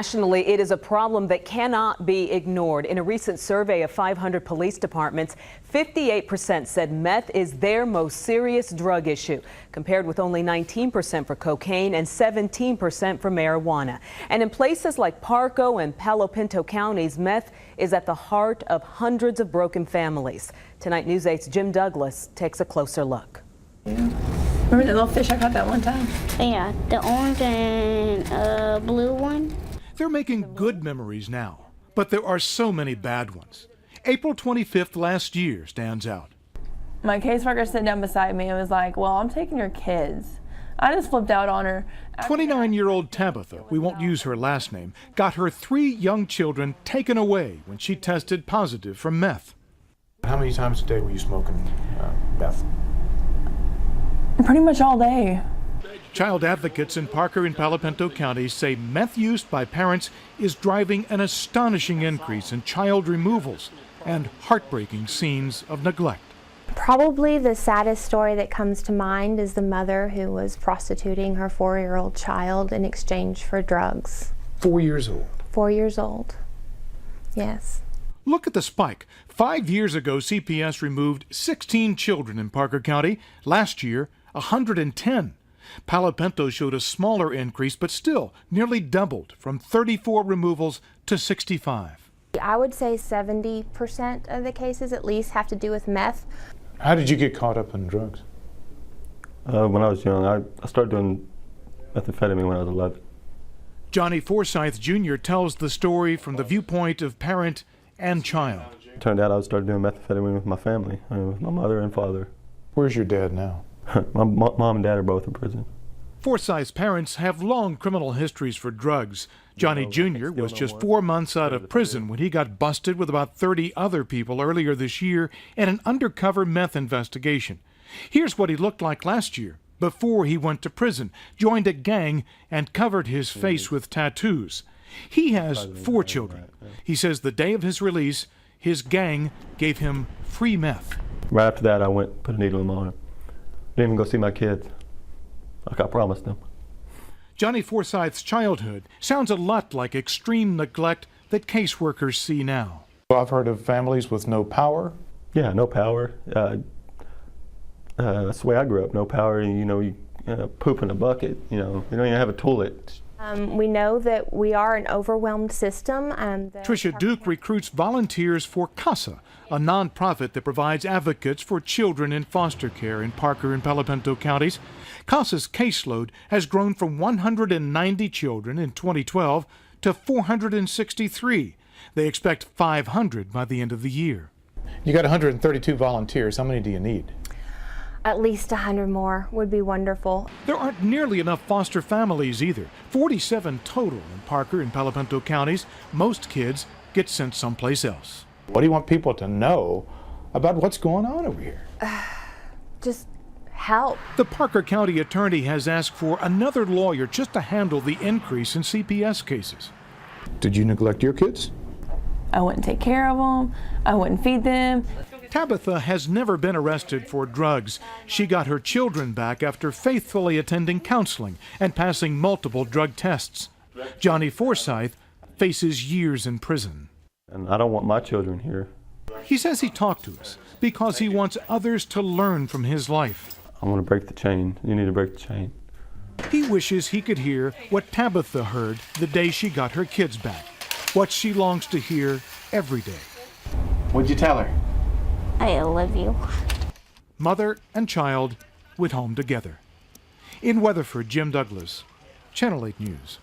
Nationally, it is a problem that cannot be ignored. In a recent survey of 500 police departments, 58% said meth is their most serious drug issue, compared with only 19% for cocaine and 17% for marijuana. And in places like Parco and Palo Pinto counties, meth is at the heart of hundreds of broken families. Tonight, News 8's Jim Douglas takes a closer look. Remember the little fish I caught that one time? Yeah, the orange and blue one. They're making good memories now, but there are so many bad ones. April 25th last year stands out. My caseworker sat down beside me and was like, well, I'm taking your kids. I just flipped out on her. 29-year-old Tabitha, we won't use her last name, got her 3 young children taken away when she tested positive for meth. How many times a day were you smoking meth? Pretty much all day. Child advocates in Parker and Palo Pinto counties say meth use by parents is driving an astonishing increase in child removals and heartbreaking scenes of neglect. Probably the saddest story that comes to mind is the mother who was prostituting her 4-year-old child in exchange for drugs. 4 years old? 4 years old, yes. Look at the spike. 5 years ago, CPS removed 16 children in Parker County. Last year, 110. Palo Pinto showed a smaller increase, but still nearly doubled from 34 removals to 65. I would say 70% of the cases at least have to do with meth. How did you get caught up in drugs? When I was young, I started doing methamphetamine when I was 11. Johnny Forsyth Jr. tells the story from the viewpoint of parent and child. It turned out I started doing methamphetamine with my family, with my mother and father. Where's your dad now? My mom and dad are both in prison. Forsyth's parents have long criminal histories for drugs. Johnny Jr. was just 4 months out of prison when he got busted with about 30 other people earlier this year in an undercover meth investigation. Here's what he looked like last year, before he went to prison, joined a gang, and covered his face with tattoos. He has 4 children. He says the day of his release, his gang gave him free meth. Right after that, I went and put a needle in my arm. Didn't even go see my kids, like I promised them. Johnny Forsyth's childhood sounds a lot like extreme neglect that caseworkers see now. Well, I've heard of families with no power. Yeah, no power. That's the way I grew up, no power. You poop in a bucket, you don't even have a toilet. We know that we are an overwhelmed system. Tricia Duke recruits volunteers for CASA, a nonprofit that provides advocates for children in foster care in Parker and Palo Pinto counties. CASA's caseload has grown from 190 children in 2012 to 463. They expect 500 by the end of the year. You got 132 volunteers. How many do you need? At least 100 more would be wonderful. There aren't nearly enough foster families either. 47 total in Parker and Palo Pinto counties. Most kids get sent someplace else. What do you want people to know about what's going on over here? Just help. The Parker County attorney has asked for another lawyer just to handle the increase in CPS cases. Did you neglect your kids? I wouldn't take care of them. I wouldn't feed them. Tabitha has never been arrested for drugs. She got her children back after faithfully attending counseling and passing multiple drug tests. Johnny Forsyth faces years in prison. And I don't want my children here. He says he talked to us because he wants others to learn from his life. I want to break the chain. You need to break the chain. He wishes he could hear what Tabitha heard the day she got her kids back, what she longs to hear every day. What'd you tell her? I love you. Mother and child went home together. In Weatherford, Jim Douglas, Channel 8 News.